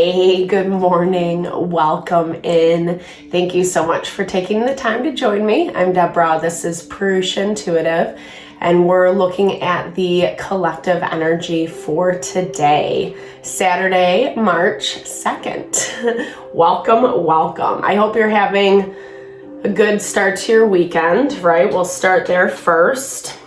Hey, good morning. Welcome in. Thank you so much for taking the time to join me. I'm Deborah. This is Purusha Intuitive, and we're looking at the collective energy for today, Saturday, March 2nd. Welcome. I hope you're having a good start to your weekend, right? We'll start there first.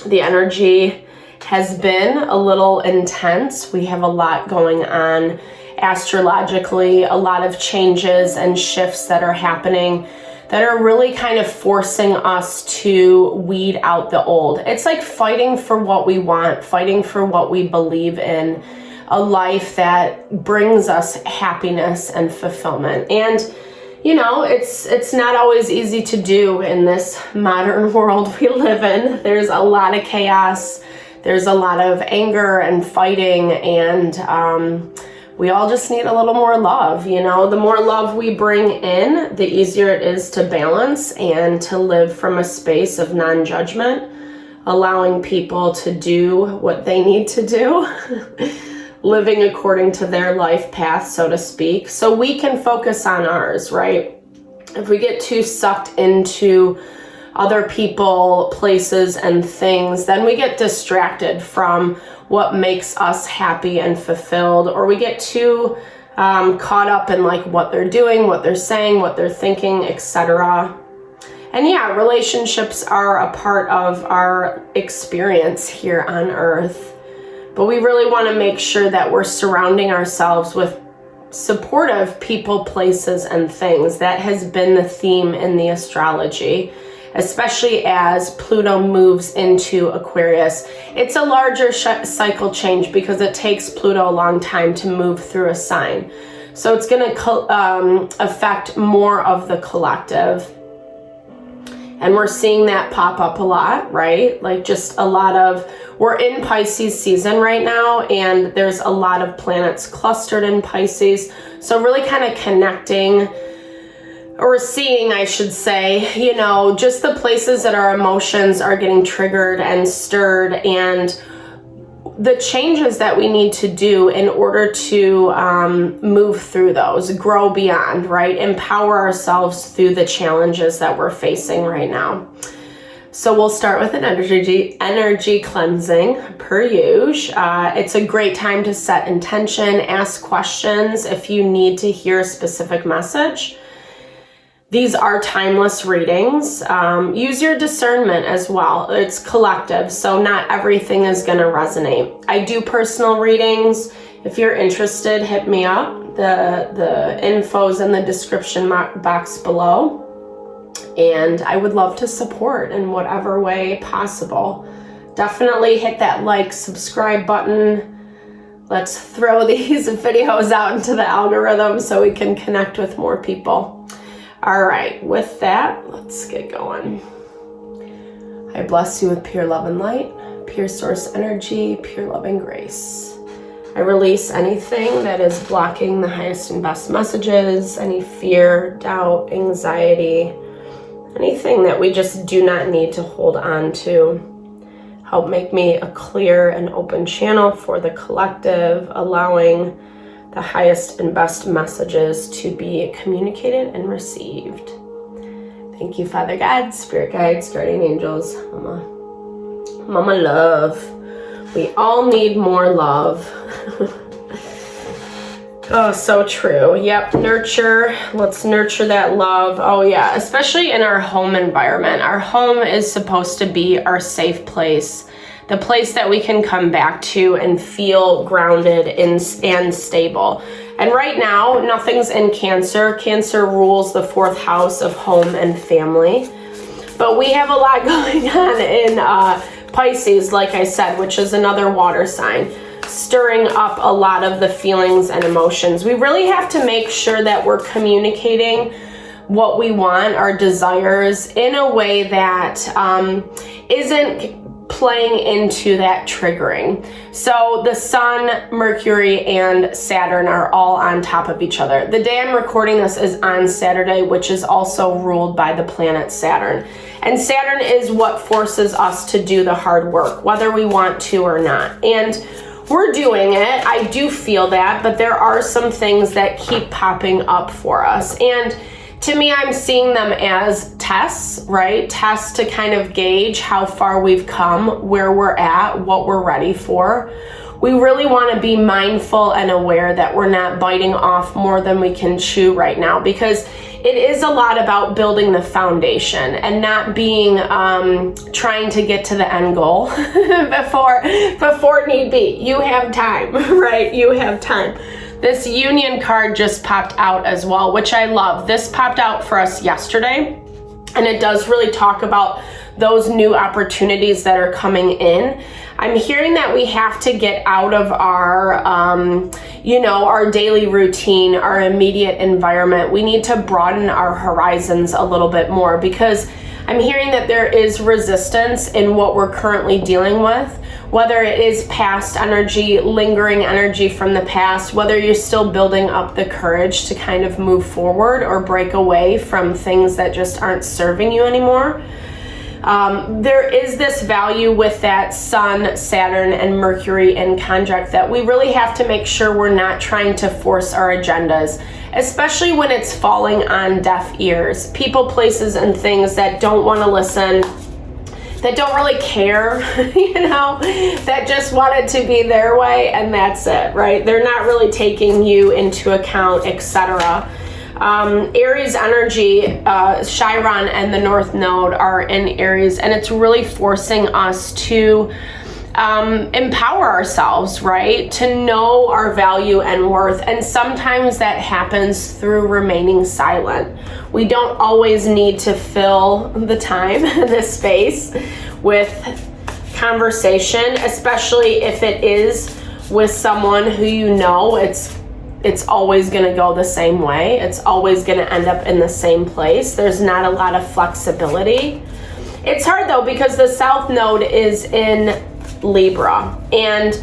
The energy has been a little intense. We have a lot going on astrologically, a lot of changes and shifts that are happening that are really kind of forcing us to weed out the old. It's like fighting for what we want, fighting for what we believe in, a life that brings us happiness and fulfillment. And you know, it's not always easy to do in this modern world we live in. There's a lot of chaos. There's a lot of anger and fighting, and we all just need a little more love. You know, the more love we bring in, the easier it is to balance and to live from a space of non-judgment, allowing people to do what they need to do, living according to their life path, so to speak, so we can focus on ours, right? If we get too sucked into other people, places, and things, then we get distracted from what makes us happy and fulfilled, or we get too caught up in like what they're doing, what they're saying, what they're thinking, etc. And yeah, relationships are a part of our experience here on Earth, but we really want to make sure that we're surrounding ourselves with supportive people, places, and things. That has been the theme in the astrology, especially as Pluto moves into Aquarius. It's a larger cycle change because it takes Pluto a long time to move through a sign. So it's going to affect more of the collective. And we're seeing that pop up a lot, right? Like just a lot of, we're in Pisces season right now, and there's a lot of planets clustered in Pisces. So really kind of connecting, or seeing, I should say, you know, just the places that our emotions are getting triggered and stirred, and the changes that we need to do in order to move through those, grow beyond, right? Empower ourselves through the challenges that we're facing right now. So we'll start with an energy cleansing, per usual. It's a great time to set intention, ask questions if you need to hear a specific message. These are timeless readings. Use your discernment as well. It's collective, so not everything is going to resonate. I do personal readings. If you're interested, hit me up. The info's in the description box below. And I would love to support in whatever way possible. Definitely hit that like, subscribe button. Let's throw these videos out into the algorithm so we can connect with more people. All right, with that, let's get going. I bless you with pure love and light, pure source energy, pure love and grace. I release anything that is blocking the highest and best messages, any fear, doubt, anxiety, anything that we just do not need to hold on to. Help make me a clear and open channel for the collective, allowing the highest and best messages to be communicated and received. Thank you, Father God, Spirit Guides, Guardian Angels, Mama Love. We all need more love. Oh, so true. Yep, nurture. Let's nurture that love. Oh yeah, especially in our home environment. Our home is supposed to be our safe place, the place that we can come back to and feel grounded and stable. And right now, nothing's in Cancer. Cancer rules the 4th house of home and family. But we have a lot going on in Pisces, like I said, which is another water sign, stirring up a lot of the feelings and emotions. We really have to make sure that we're communicating what we want, our desires, in a way that isn't playing into that triggering. So the Sun, Mercury, and Saturn are all on top of each other. The day I'm recording this is on Saturday, which is also ruled by the planet Saturn. And Saturn is what forces us to do the hard work, whether we want to or not. And we're doing it. I do feel that, but there are some things that keep popping up for us. And to me, I'm seeing them as tests, right? Tests to kind of gauge how far we've come, where we're at, what we're ready for. We really want to be mindful and aware that we're not biting off more than we can chew right now, because it is a lot about building the foundation and not being trying to get to the end goal before need be. You have time, right? You have time. This Union card just popped out as well, which I love. This popped out for us yesterday, and it does really talk about those new opportunities that are coming in. I'm hearing that we have to get out of our, our daily routine, our immediate environment. We need to broaden our horizons a little bit more, because I'm hearing that there is resistance in what we're currently dealing with, whether it is past energy, lingering energy from the past, whether you're still building up the courage to kind of move forward or break away from things that just aren't serving you anymore. There is this value with that Sun, Saturn, and Mercury in conjunct that we really have to make sure we're not trying to force our agendas, especially when it's falling on deaf ears. People, places, and things that don't want to listen, that don't really care, that just want it to be their way, and that's it, right? They're not really taking you into account, etc. Aries energy, Chiron and the North Node are in Aries, and it's really forcing us to empower ourselves, right? To know our value and worth. And sometimes that happens through remaining silent. We don't always need to fill the time and the space with conversation, especially if it is with someone who it's always going to go the same way. It's always going to end up in the same place. There's not a lot of flexibility. It's hard though, because the South Node is in Libra, and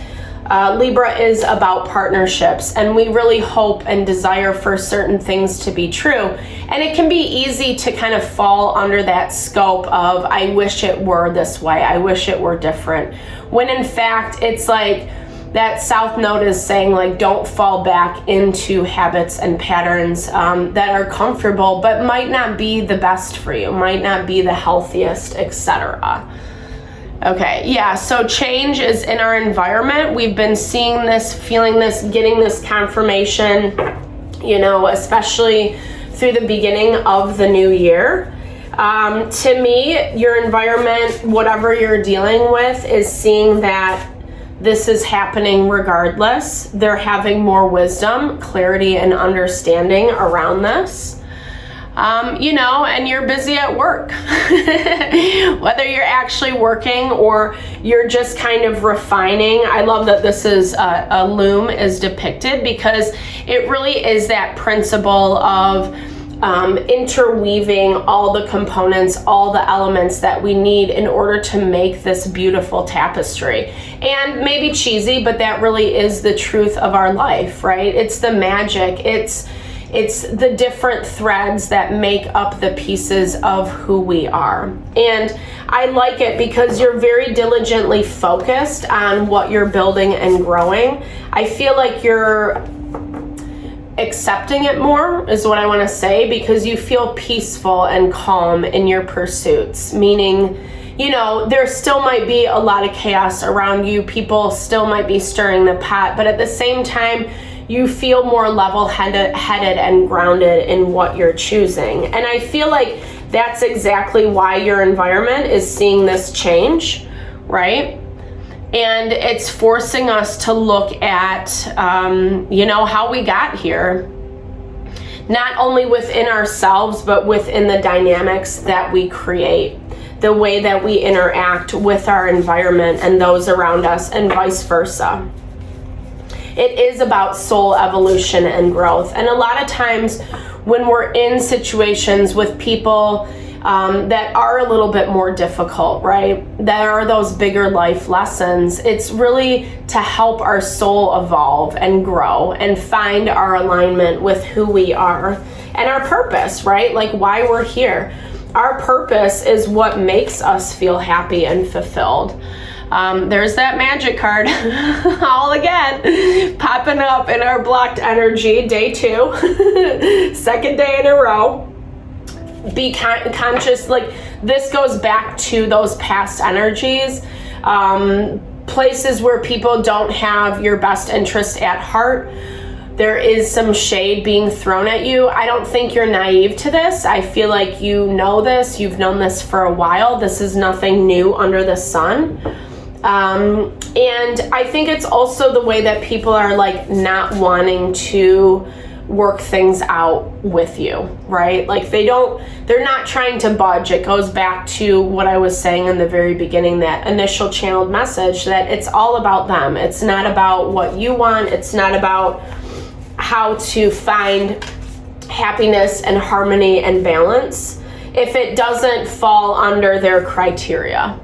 Libra is about partnerships, and we really hope and desire for certain things to be true. And it can be easy to kind of fall under that scope of, I wish it were this way, I wish it were different. When in fact, it's like, that South Node is saying, like, don't fall back into habits and patterns that are comfortable but might not be the best for you, might not be the healthiest, etc. Okay, yeah, so change is in our environment. We've been seeing this, feeling this, getting this confirmation, especially through the beginning of the new year. To me, your environment, whatever you're dealing with, is seeing that this is happening regardless. They're having more wisdom, clarity, and understanding around this. And you're busy at work. Whether you're actually working or you're just kind of refining. I love that this is a loom is depicted, because it really is that principle of interweaving all the components, all the elements that we need in order to make this beautiful tapestry. And maybe cheesy, but that really is the truth of our life, right? It's the magic. It's the different threads that make up the pieces of who we are. And I like it because you're very diligently focused on what you're building and growing. I feel like you're accepting it more, is what I want to say, because you feel peaceful and calm in your pursuits, meaning, there still might be a lot of chaos around you. People still might be stirring the pot, but at the same time, you feel more level-headed and grounded in what you're choosing. And I feel like that's exactly why your environment is seeing this change, right? And it's forcing us to look at, how we got here, not only within ourselves, but within the dynamics that we create, the way that we interact with our environment and those around us, and vice versa. It is about soul evolution and growth. And a lot of times when we're in situations with people that are a little bit more difficult, right? There are those bigger life lessons. It's really to help our soul evolve and grow and find our alignment with who we are and our purpose, right? Like why we're here. Our purpose is what makes us feel happy and fulfilled. There's that magic card all again, popping up in our blocked energy, day 2, second day in a row. Be conscious, like this goes back to those past energies, places where people don't have your best interest at heart. There is some shade being thrown at you. I don't think you're naive to this. I feel like you know this. You've known this for a while. This is nothing new under the sun. And I think it's also the way that people are like not wanting to work things out with you, right? Like they're not trying to budge. It goes back to what I was saying in the very beginning, that initial channeled message, that it's all about them. It's not about what you want. It's not about how to find happiness and harmony and balance if it doesn't fall under their criteria.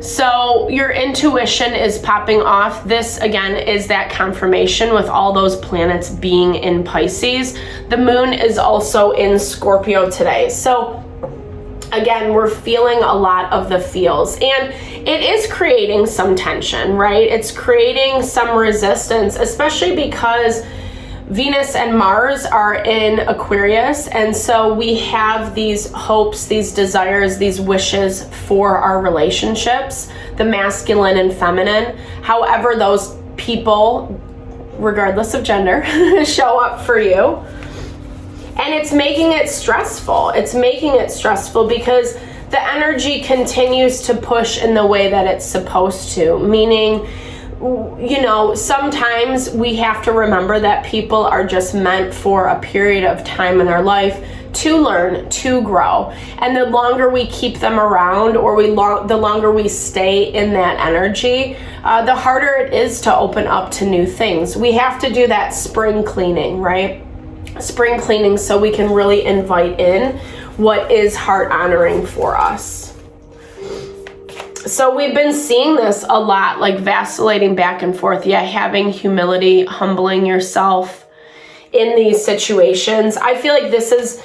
So your intuition is popping off. This again is that confirmation with all those planets being in Pisces. The moon is also in Scorpio today. So again, we're feeling a lot of the feels, and it is creating some tension, right? It's creating some resistance, especially because Venus and Mars are in Aquarius, and so we have these hopes, these desires, these wishes for our relationships, the masculine and feminine. However, those people, regardless of gender, show up for you. And it's making it stressful. It's making it stressful because the energy continues to push in the way that it's supposed to, meaning, you know, sometimes we have to remember that people are just meant for a period of time in our life to learn, to grow. And the longer we keep them around, or the longer we stay in that energy, the harder it is to open up to new things. We have to do that spring cleaning, right? Spring cleaning, so we can really invite in what is heart honoring for us. So we've been seeing this a lot, like vacillating back and forth. Yeah, having humility, humbling yourself in these situations. I feel like this is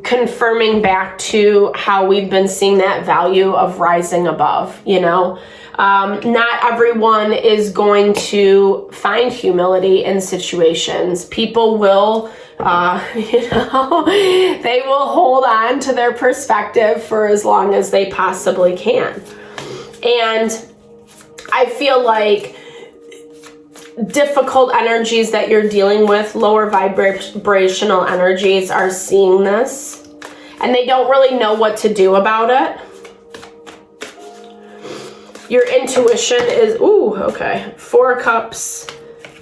confirming back to how we've been seeing that value of rising above, you know. Not everyone is going to find humility in situations. People will, you know, they will hold on to their perspective for as long as they possibly can. And I feel like difficult energies that you're dealing with, lower vibrational energies, are seeing this, and they don't really know what to do about it. Your intuition is, ooh, okay, 4 cups,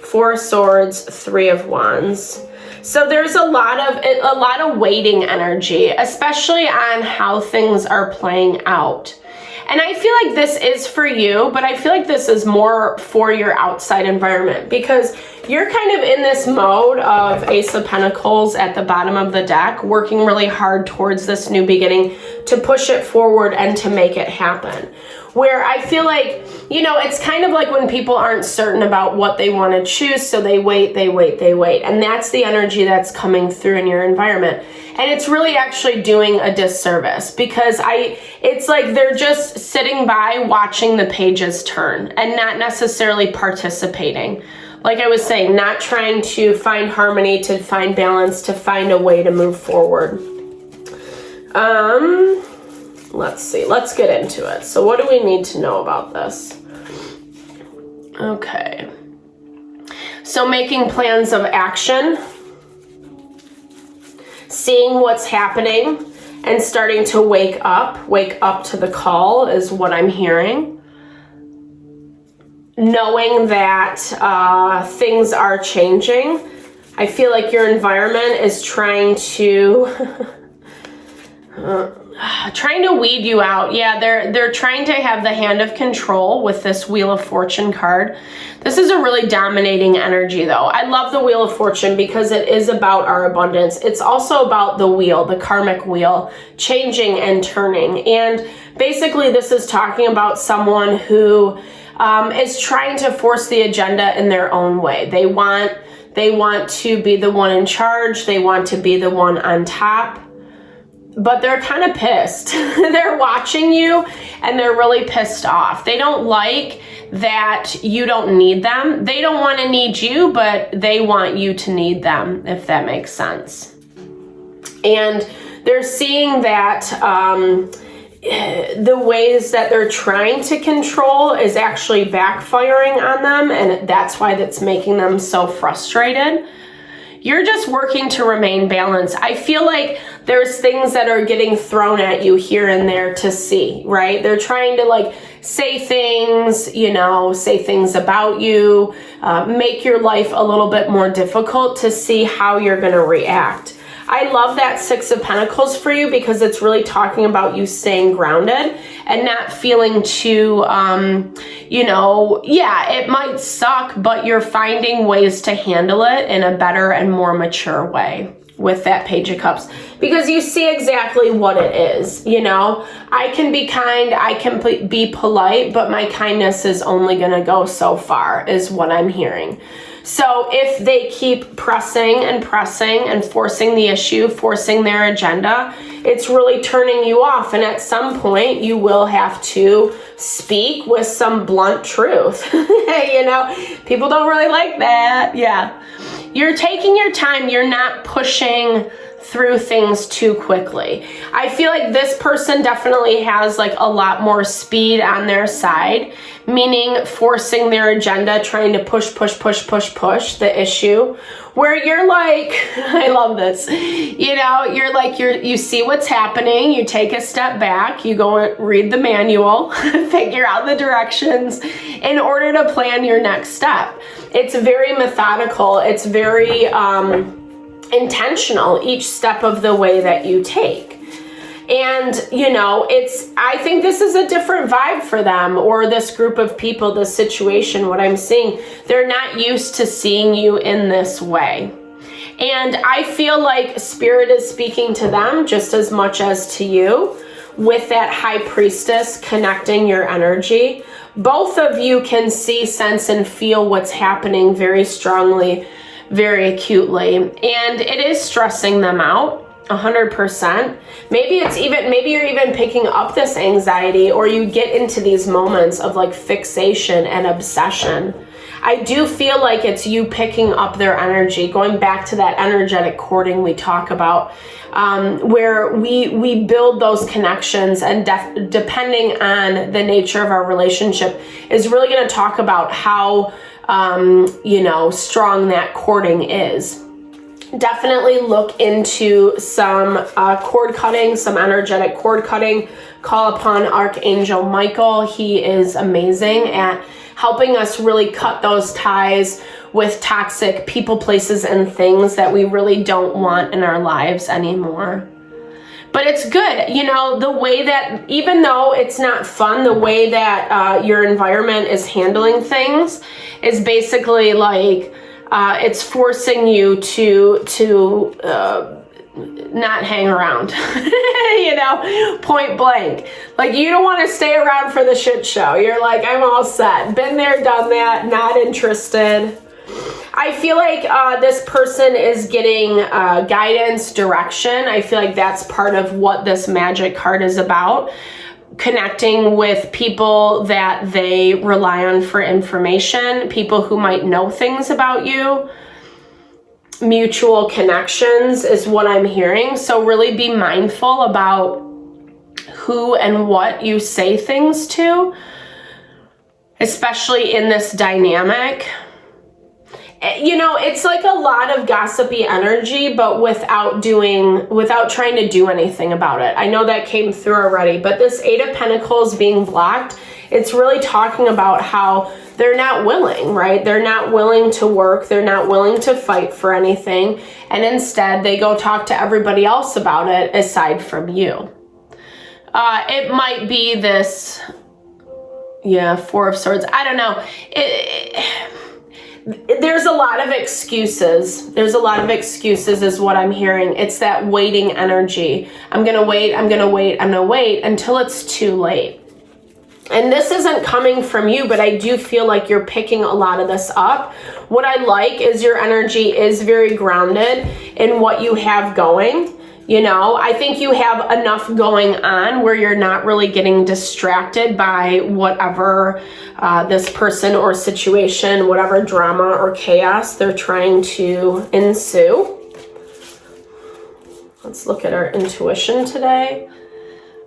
4 swords, 3 of wands. So there's a lot of waiting energy, especially on how things are playing out. And I feel like this is for you, but I feel like this is more for your outside environment, because you're kind of in this mode of Ace of Pentacles at the bottom of the deck, working really hard towards this new beginning to push it forward and to make it happen. Where I feel like, you know, it's kind of like when people aren't certain about what they want to choose, so they wait. And that's the energy that's coming through in your environment. And it's really actually doing a disservice, because it's like they're just sitting by watching the pages turn and not necessarily participating. Like I was saying, not trying to find harmony, to find balance, to find a way to move forward. Let's see, let's get into it. So what do we need to know about this? Okay. So making plans of action, seeing what's happening and starting to wake up to the call is what I'm hearing. Knowing that things are changing. I feel like your environment is trying to weed you out. Yeah, they're trying to have the hand of control with this Wheel of Fortune card. This is a really dominating energy, though. I love the Wheel of Fortune because it is about our abundance. It's also about the wheel, the karmic wheel, changing and turning. And basically, this is talking about someone who is trying to force the agenda in their own way. They want to be the one in charge. They want to be the one on top. but they're kind of pissed. They're watching you and they're really pissed off. They don't like that you don't need them. They don't want to need you, but they want you to need them, if that makes sense. And they're seeing that the ways that they're trying to control is actually backfiring on them, and that's why that's making them so frustrated. You're just working to remain balanced. I feel like there's things that are getting thrown at you here and there to see, right? They're trying to like say things, say things about you, make your life a little bit more difficult to see how you're going to react. I love that Six of Pentacles for you because it's really talking about you staying grounded and not feeling too, it might suck, but you're finding ways to handle it in a better and more mature way with that Page of Cups, because you see exactly what it is. I can be kind, I can be polite, but my kindness is only going to go so far, is what I'm hearing. So if they keep pressing and forcing the issue, forcing their agenda, it's really turning you off. And at some point, you will have to speak with some blunt truth. People don't really like that. Yeah. You're taking your time. You're not pushing through things too quickly. I feel like this person definitely has like a lot more speed on their side, meaning forcing their agenda, trying to push the issue, where you're like, I love this, you see what's happening, you take a step back, you go and read the manual, figure out the directions in order to plan your next step. It's very methodical. It's very, intentional each step of the way that you take. And I think this is a different vibe for them, or this group of people, this situation. What I'm seeing, they're not used to seeing you in this way. And I feel like Spirit is speaking to them just as much as to you, with that High Priestess connecting your energy. Both of you can see, sense, and feel what's happening very strongly, very acutely, and it is stressing them out 100%. Maybe you're even picking up this anxiety, or you get into these moments of like fixation and obsession. I do feel like it's you picking up their energy, going back to that energetic courting we talk about, where we build those connections, and depending on the nature of our relationship is really going to talk about how strong that courting is. Definitely look into some cord cutting, some energetic cord cutting. Call upon Archangel Michael. He is amazing at helping us really cut those ties with toxic people, places, and things that we really don't want in our lives anymore. But it's good, the way that, even though it's not fun, the way that your environment is handling things is basically like, it's forcing you to not hang around, point blank. Like, you don't want to stay around for the shit show. You're like, I'm all set. Been there, done that, not interested. I feel like this person is getting guidance, direction. I feel like that's part of what this Magic card is about. Connecting with people that they rely on for information, people who might know things about you. Mutual connections is what I'm hearing. So really be mindful about who and what you say things to, especially in this dynamic. It's like a lot of gossipy energy, but without trying to do anything about it. I know that came through already, but this Eight of Pentacles being blocked, it's really talking about how they're not willing, right? They're not willing to work. They're not willing to fight for anything. And instead, they go talk to everybody else about it aside from you. It might be this, Four of Swords. I don't know. There's a lot of excuses. There's a lot of excuses is what I'm hearing. It's that waiting energy. I'm going to wait until it's too late. And this isn't coming from you, but I do feel like you're picking a lot of this up. What I like is your energy is very grounded in what you have going. You know, I think you have enough going on where you're not really getting distracted by whatever this person or situation, whatever drama or chaos they're trying to ensue. Let's look at our intuition today.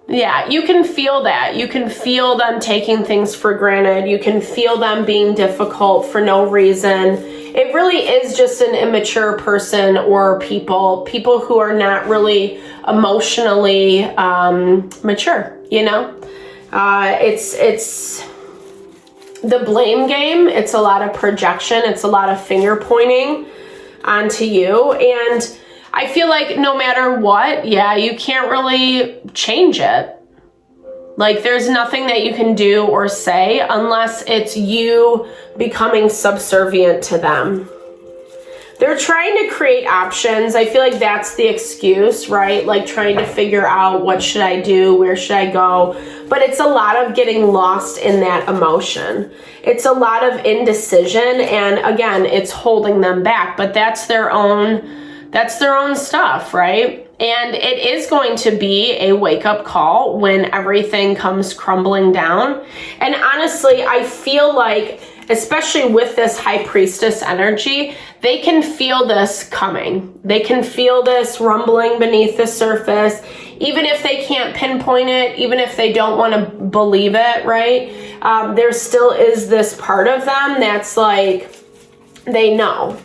Yeah, you can feel that. You can feel them taking things for granted. You can feel them being difficult for no reason. It really is just an immature person or people who are not really emotionally mature, you know? It's the blame game. It's a lot of projection. It's a lot of finger pointing onto you. And I feel like no matter what, yeah, you can't really change it. Like, there's nothing that you can do or say unless it's you becoming subservient to them. They're trying to create options. I feel like that's the excuse, right? Like trying to figure out what should I do? Where should I go? But it's a lot of getting lost in that emotion. It's a lot of indecision. And again, it's holding them back, but that's their own stuff, right? And it is going to be a wake-up call when everything comes crumbling down. And honestly, I feel like, especially with this high priestess energy, they can feel this coming. They can feel this rumbling beneath the surface, even if they can't pinpoint it, even if they don't want to believe it, right? There still is this part of them that's like, they know.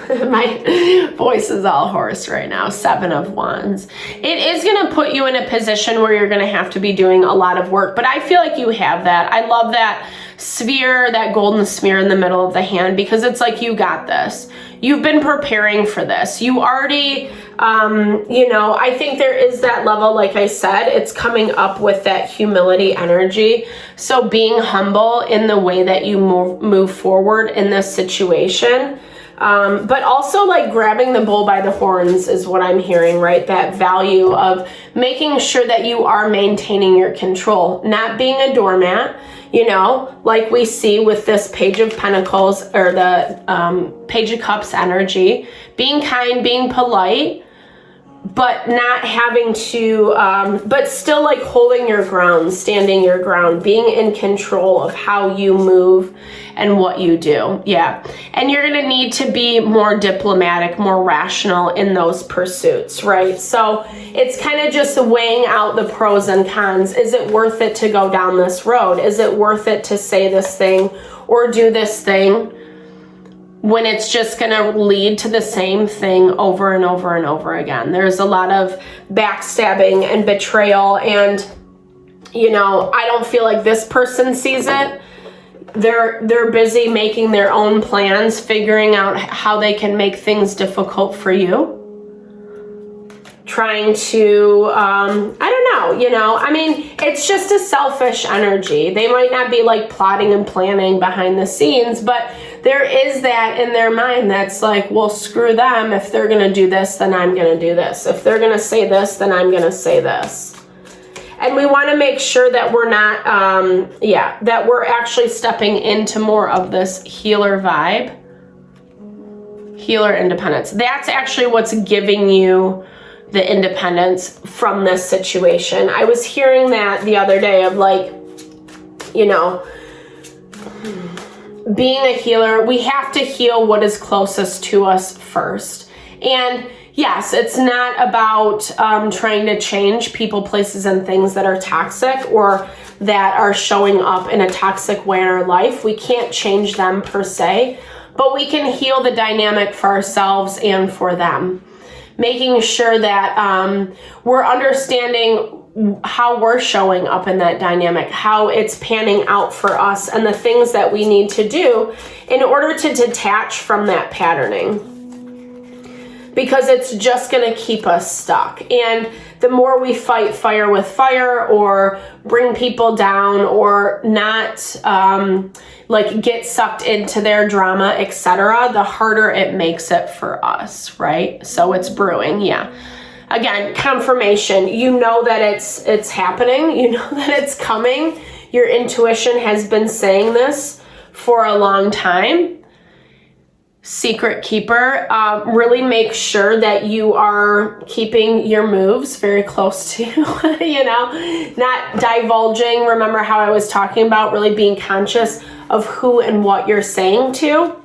My voice is all hoarse right now. 7 of Wands. It is going to put you in a position where you're going to have to be doing a lot of work, but I feel like you have that. I love that sphere, that golden sphere in the middle of the hand, because it's like, you got this. You've been preparing for this. You already, I think there is that level, like I said, it's coming up with that humility energy. So being humble in the way that you move forward in this situation. But also like grabbing the bull by the horns is what I'm hearing, right? That value of making sure that you are maintaining your control, not being a doormat, like we see with this Page of Pentacles or the Page of Cups energy, being kind, being polite, but not having to, but still like holding your ground, standing your ground, being in control of how you move and what you do. Yeah. And you're going to need to be more diplomatic, more rational in those pursuits, right? So it's kind of just weighing out the pros and cons. Is it worth it to go down this road? Is it worth it to say this thing or do this thing when it's just going to lead to the same thing over and over and over again? There's a lot of backstabbing and betrayal, and I don't feel like this person sees it. They're busy making their own plans, figuring out how they can make things difficult for you. Trying to, it's just a selfish energy. They might not be like plotting and planning behind the scenes, but there is that in their mind that's like, well, screw them. If they're going to do this, then I'm going to do this. If they're going to say this, then I'm going to say this. And we want to make sure that we're not, that we're actually stepping into more of this healer vibe. Healer independence. That's actually what's giving you the independence from this situation. I was hearing that the other day of like, being a healer, we have to heal what is closest to us first. And yes, it's not about trying to change people, places, and things that are toxic or that are showing up in a toxic way in our life. We can't change them per se, but we can heal the dynamic for ourselves and for them. Making sure that we're understanding how we're showing up in that dynamic, how it's panning out for us, and the things that we need to do in order to detach from that patterning. Because it's just going to keep us stuck. And the more we fight fire with fire or bring people down or not get sucked into their drama, etc., the harder it makes it for us, right? So it's brewing, yeah. Again, confirmation. You know that it's happening. You know that it's coming. Your intuition has been saying this for a long time. secret keeper. Really make sure that you are keeping your moves very close to, not divulging. Remember how I was talking about really being conscious of who and what you're saying to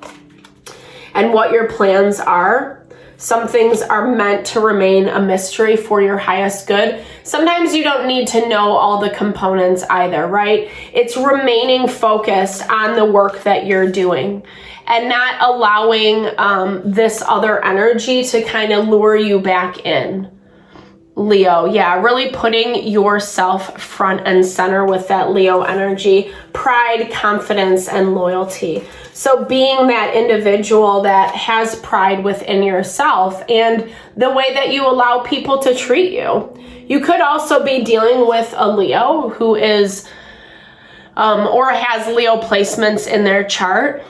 and what your plans are. Some things are meant to remain a mystery for your highest good. Sometimes you don't need to know all the components either, right? It's remaining focused on the work that you're doing and not allowing this other energy to kind of lure you back in. Leo, yeah, really putting yourself front and center with that Leo energy, pride, confidence, and loyalty. So being that individual that has pride within yourself and the way that you allow people to treat you. You could also be dealing with a Leo who is, or has Leo placements in their chart.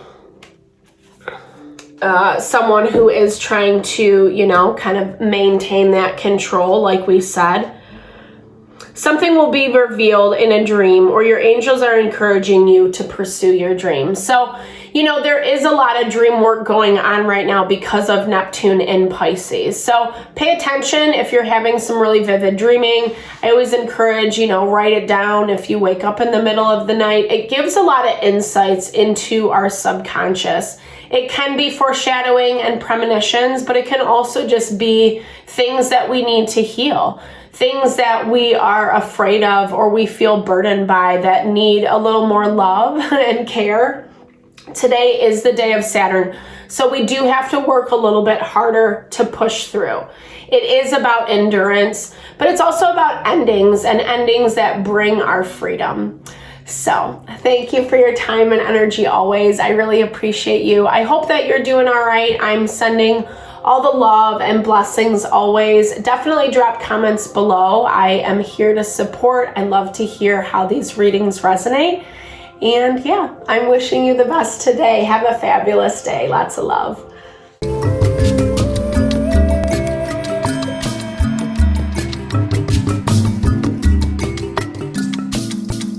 Someone who is trying to, kind of maintain that control, like we said. Something will be revealed in a dream, or your angels are encouraging you to pursue your dreams. So, there is a lot of dream work going on right now because of Neptune in Pisces. So pay attention if you're having some really vivid dreaming. I always encourage, write it down if you wake up in the middle of the night. It gives a lot of insights into our subconscious. It can be foreshadowing and premonitions, but it can also just be things that we need to heal. Things that we are afraid of or we feel burdened by that need a little more love and care. Today is the day of Saturn, so we do have to work a little bit harder to push through. It is about endurance, but it's also about endings and endings that bring our freedom. So thank you for your time and energy always. I really appreciate you. I hope that you're doing all right. I'm sending all the love and blessings always. Definitely drop comments below. I am here to support. I love to hear how these readings resonate. And yeah, I'm wishing you the best today. Have a fabulous day. Lots of love.